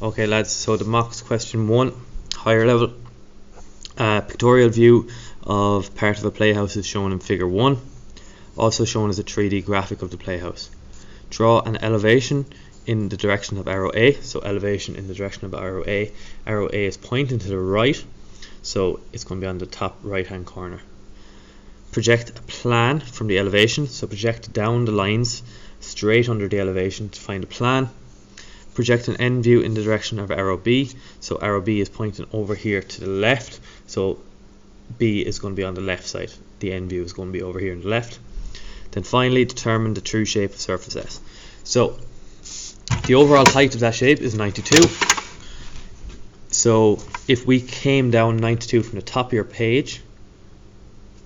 Okay lads, so the mocks question 1, higher level. Pictorial view of part of a playhouse is shown in figure 1, also shown as a 3D graphic of the playhouse. Draw an elevation in the direction of arrow A, so elevation in the direction of arrow A. Arrow A is pointing to the right, so it's going to be on the top right hand corner. Project a plan from the elevation, so project down the lines straight under the elevation to find a plan. Project an end view in the direction of arrow B, so arrow B is pointing over here to the left, so B is going to be on the left side, the end view is going to be over here on the left. Then finally determine the true shape of surface S. So the overall height of that shape is 92, so if we came down 92 from the top of your page,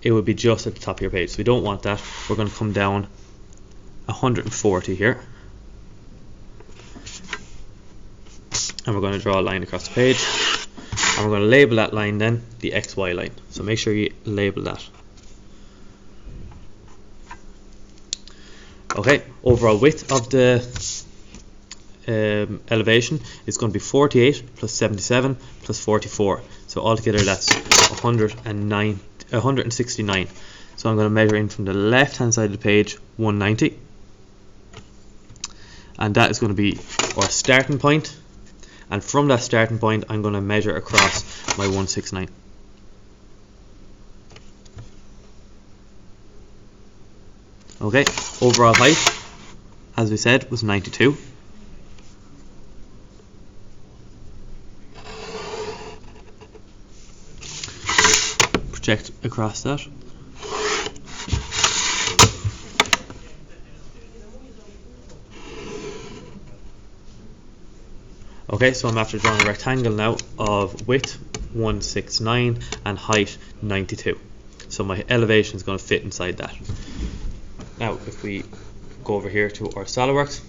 it would be just at the top of your page, so we don't want that. We're going to come down 140 here, and we're going to draw a line across the page, and we're going to label that line then the XY line, so make sure you label that. Okay, overall width of the elevation is going to be 48 plus 77 plus 44, so altogether that's 169. So I'm going to measure in from the left hand side of the page 190, and that is going to be our starting point, and from that starting point I'm going to measure across my 169. Okay, overall height, as we said, was 92. Project across that. Okay, so I'm after drawing a rectangle now of width 169 and height 92. So my elevation is going to fit inside that. Now if we go over here to our SOLIDWORKS,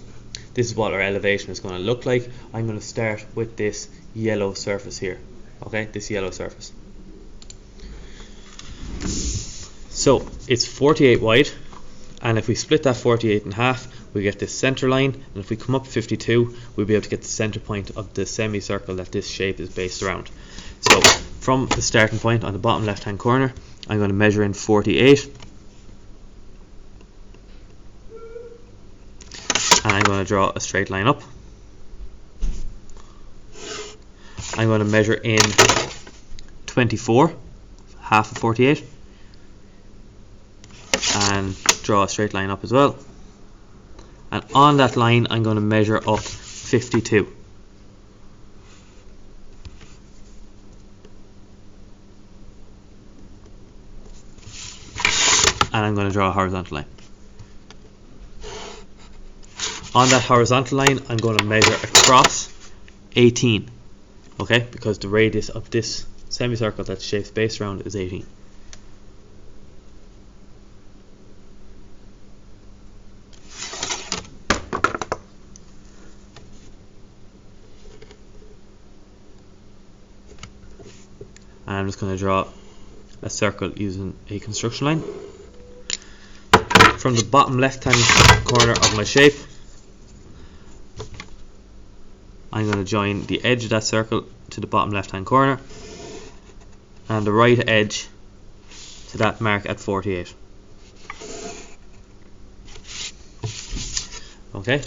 this is what our elevation is going to look like. I'm going to start with this yellow surface here. Okay, this yellow surface. So it's 48 wide, and if we split that 48 in half, we get this center line, and if we come up 52, we'll be able to get the center point of the semicircle that this shape is based around. So from the starting point on the bottom left hand corner, I'm going to measure in 48, and I'm going to draw a straight line up. I'm going to measure in 24, half of 48, and draw a straight line up as well. And on that line I'm going to measure up 52. And I'm going to draw a horizontal line. On that horizontal line I'm going to measure across 18. Okay, because the radius of this semicircle that the shape's based around is 18. And I'm just going to draw a circle using a construction line. From the bottom left hand corner of my shape, I'm going to join the edge of that circle to the bottom left hand corner, and the right edge to that mark at 48. Okay,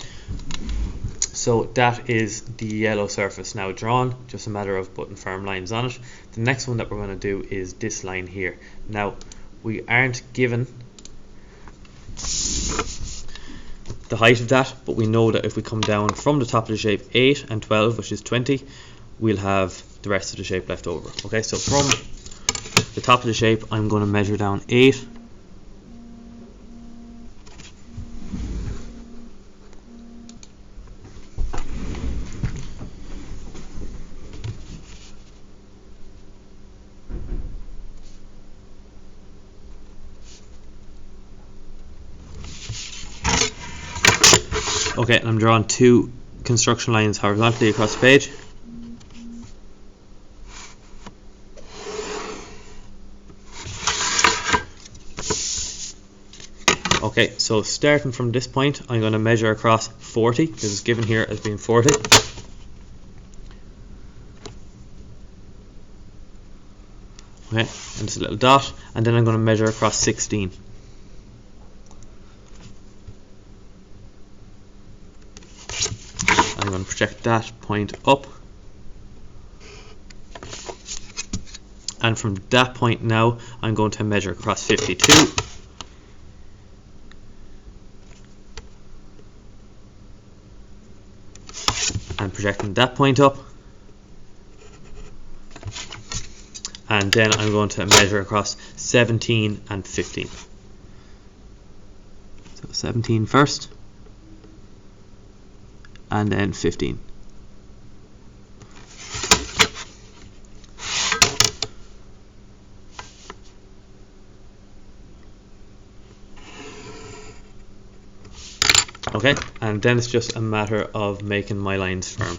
so that is the yellow surface now drawn, just a matter of putting firm lines on it. The next one that we're going to do is this line here. Now we aren't given the height of that, but we know that if we come down from the top of the shape 8 and 12, which is 20, we'll have the rest of the shape left over. Okay, so from the top of the shape I'm going to measure down 8, okay, and I'm drawing 2 construction lines horizontally across the page. Okay, so starting from this point I'm going to measure across 40, because it's given here as being 40. Okay, and just a little dot, and then I'm going to measure across 16. I'm going to project that point up, and from that point now I'm going to measure across 52, and projecting that point up, and then I'm going to measure across 17 and 15. So 17 first, and then 15. Okay, and then it's just a matter of making my lines firm.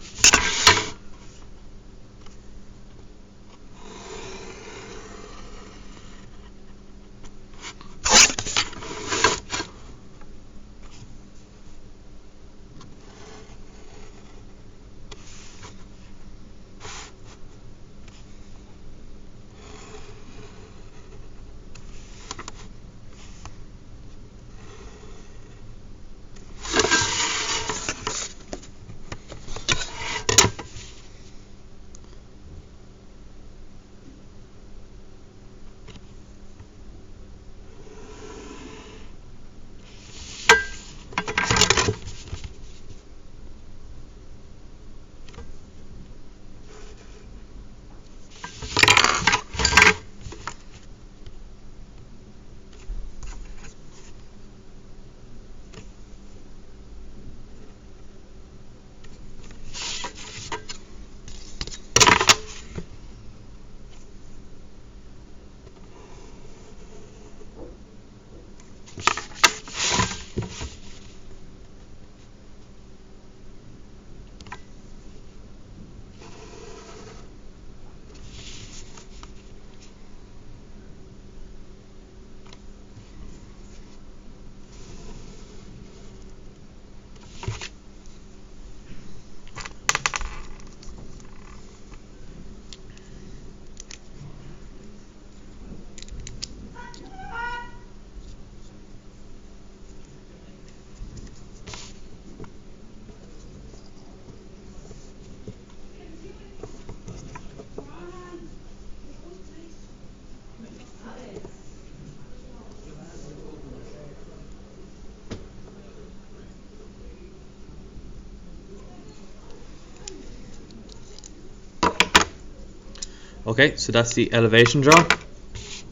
Okay, so that's the elevation draw.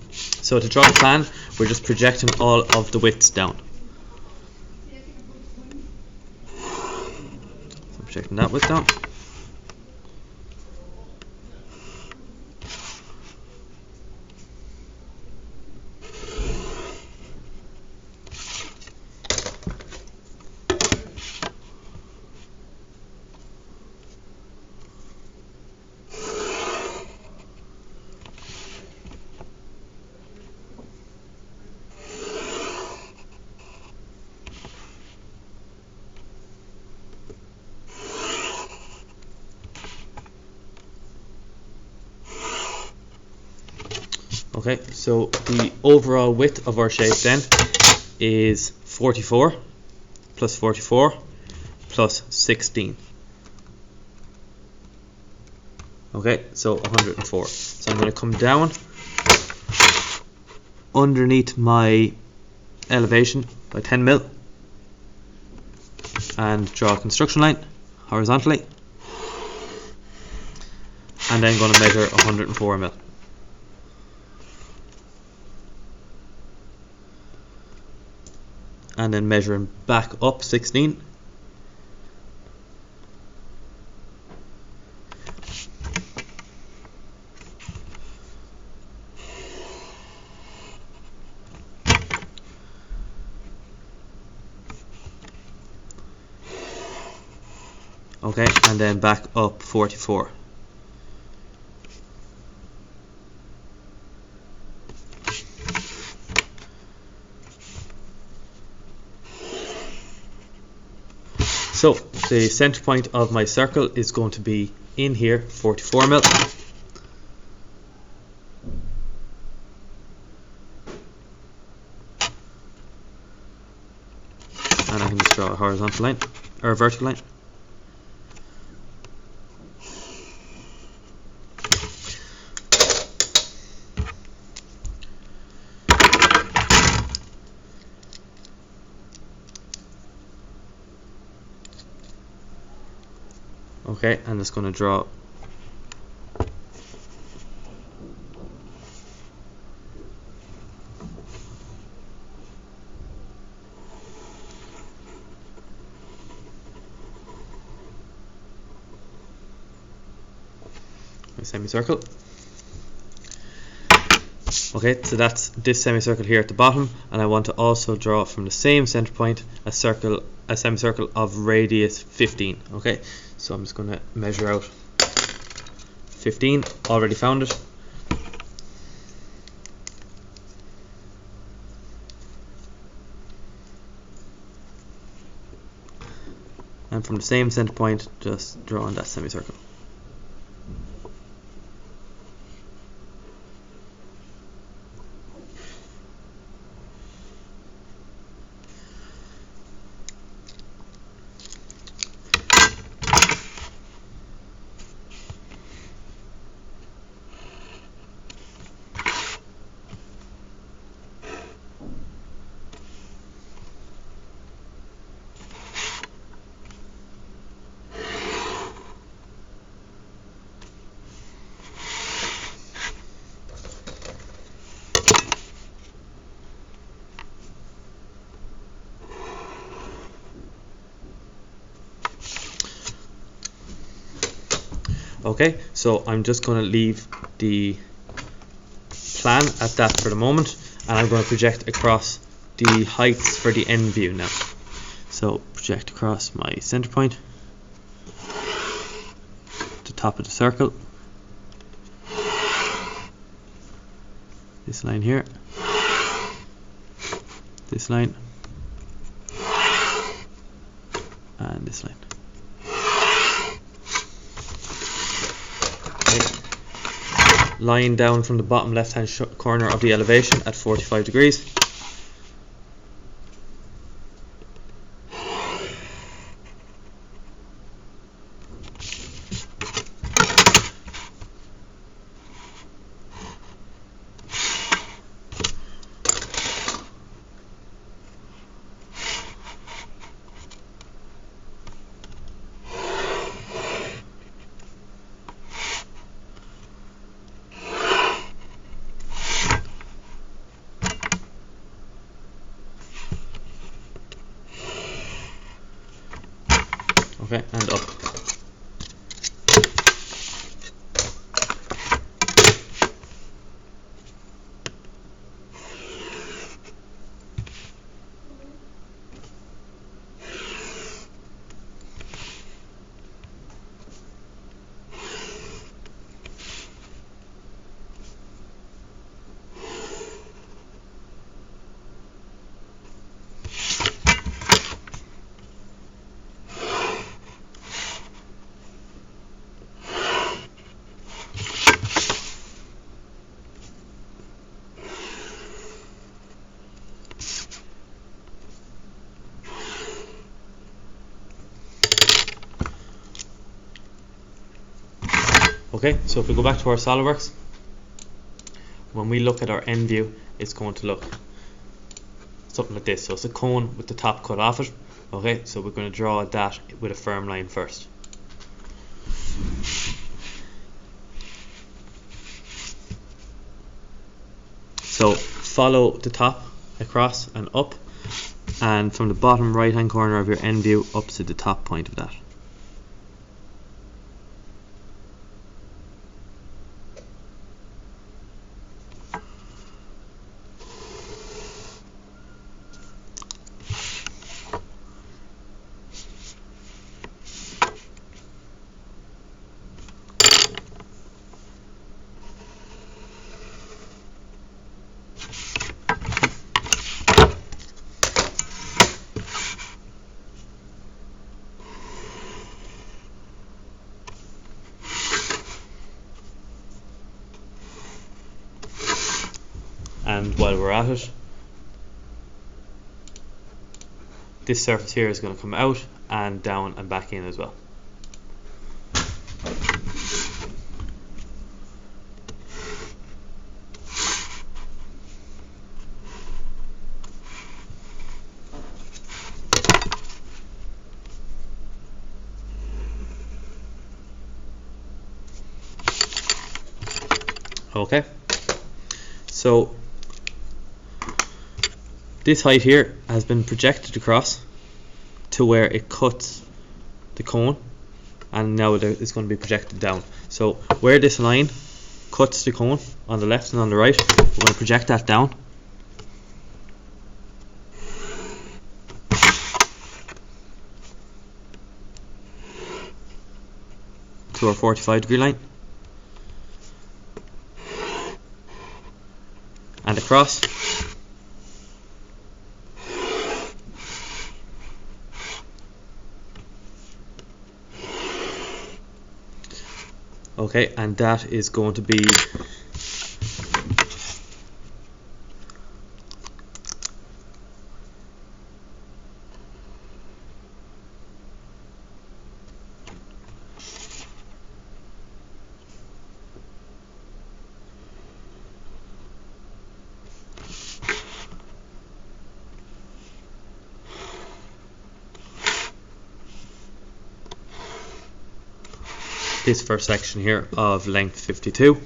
So to draw the plan, we're just projecting all of the widths down. So projecting that width down. Okay, so the overall width of our shape then is 44 plus 44 plus 16. Okay, so 104. So I'm going to come down underneath my elevation by 10 mil and draw a construction line horizontally, and then going to measure 104 mil. And then measuring back up 16. Okay, and then back up 44. So the center point of my circle is going to be in here, 44 mil. draw a horizontal line or a vertical line. Okay, I'm just going to draw a semicircle. Okay, so that's this semicircle here at the bottom, and I want to also draw from the same center point a semicircle of radius 15. Okay, so I'm just going to measure out 15. Already found it. And from the same center point, just draw on that semicircle. Okay, so I'm just going to leave the plan at that for the moment, and I'm going to project across the heights for the end view now. So project across my center point, the top of the circle, this line here, this line, and this line. Line down from the bottom left hand corner of the elevation at 45 degrees. Okay, and up. Okay, so if we go back to our SolidWorks, when we look at our end view, it's going to look something like this. So it's a cone with the top cut off it. Okay, so we're going to draw that with a firm line first. So follow the top across and up, and from the bottom right hand corner of your end view up to the top point of that. And while we're at it, this surface here is going to come out and down and back in as well. Okay, so this height here has been projected across to where it cuts the cone, and now it's going to be projected down. So where this line cuts the cone on the left and on the right, we're going to project that down. To our 45-degree line. And across. Okay, and that is going to be this first section here of length 52.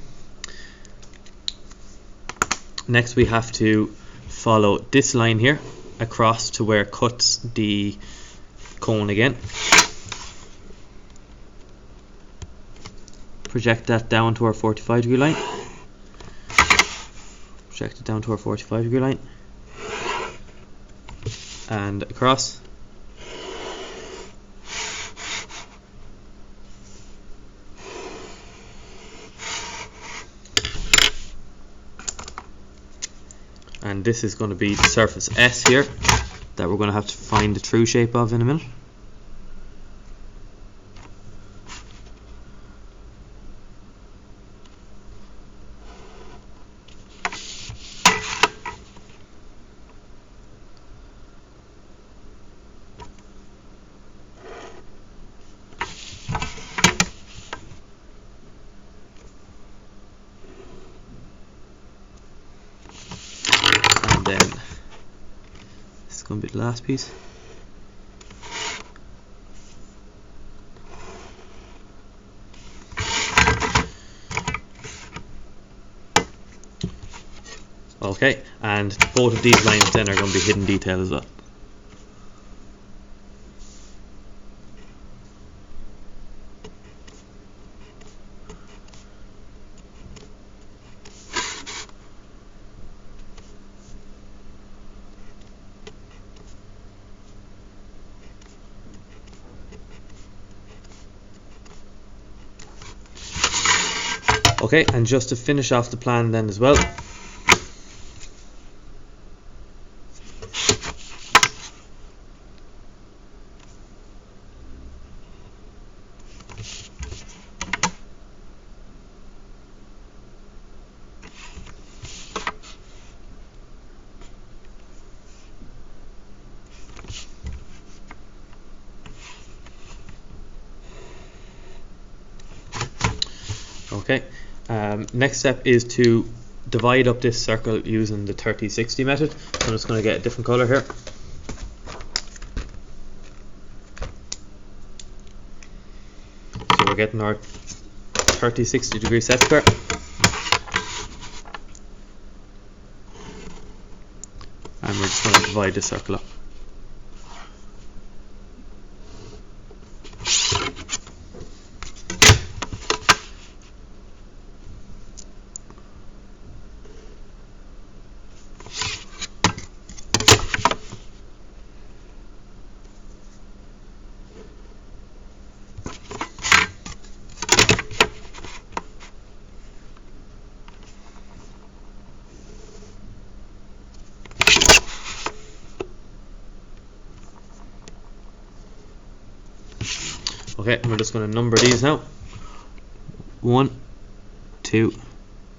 Next we have to follow this line here across to where it cuts the cone again. Project that down to our 45-degree line. Project it down to our 45-degree line. And across. And this is going to be the surface S here that we're going to have to find the true shape of in a minute. Then this is going to be the last piece. Okay, and both of these lines then are going to be hidden detail as well. Okay, and just to finish off the plan then as well, okay. Next step is to divide up this circle using the 30-60 method. So I'm just going to get a different color here. So we're getting our 30-60 degree set square. And we're just going to divide the circle up. Okay, and we're just going to number these now. 1, 2,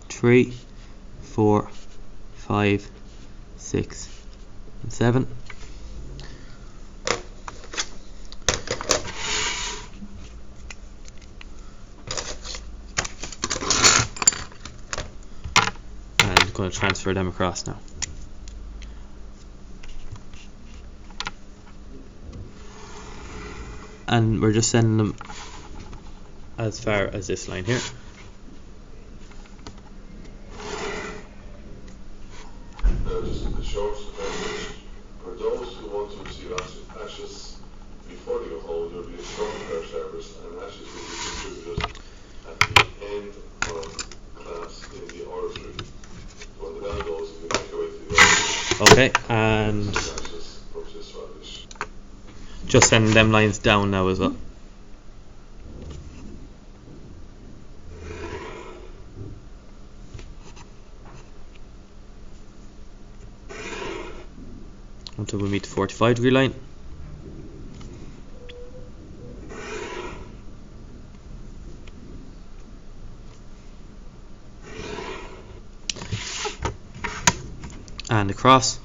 3, 4, 5, 6, and 7. going to transfer them across now. And we're just sending them as far as this line here. Now just a short message. For those who want to receive ashes before they go home, there will be a short prayer service and ashes will be distributed at the end of class in the oratory. So when the bell goes, you can make your way to the oratory. Okay, and Ashes from this rubbish. just sending them lines down now as well. Until we meet the 45-degree line. And across.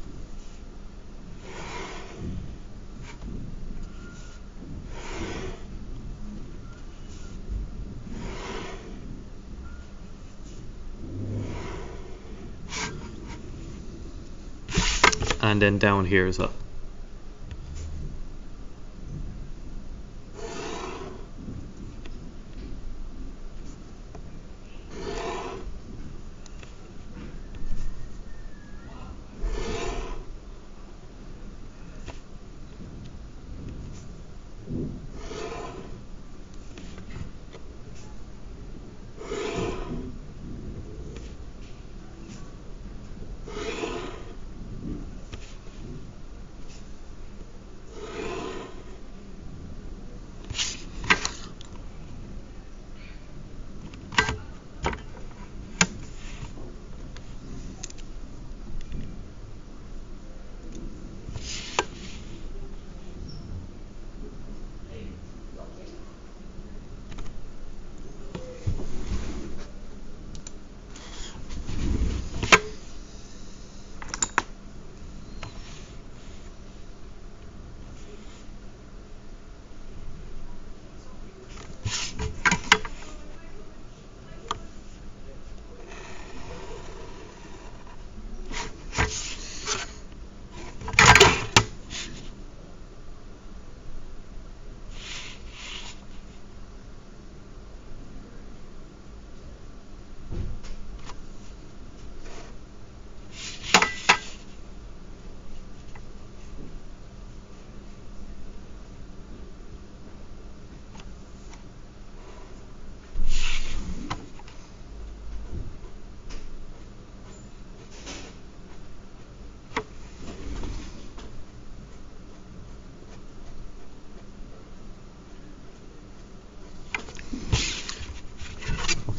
And then down here as well.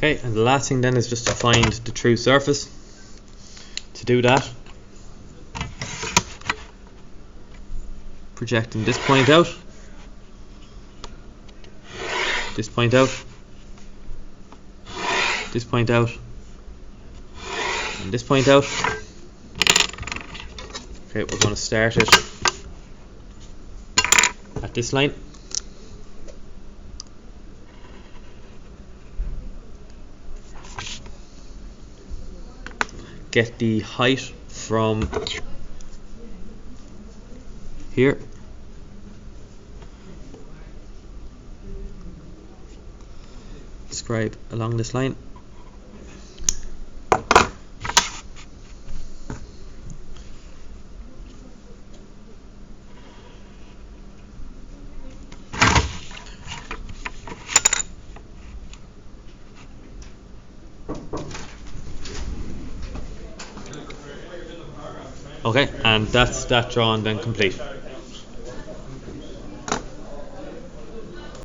Okay, and the last thing then is just to find the true surface. To do that, projecting this point out, this point out, this point out, and this point out. Okay, we're going to start it at this line. Get the height from here. Scribe along this line. Okay, and that's that drawn then complete.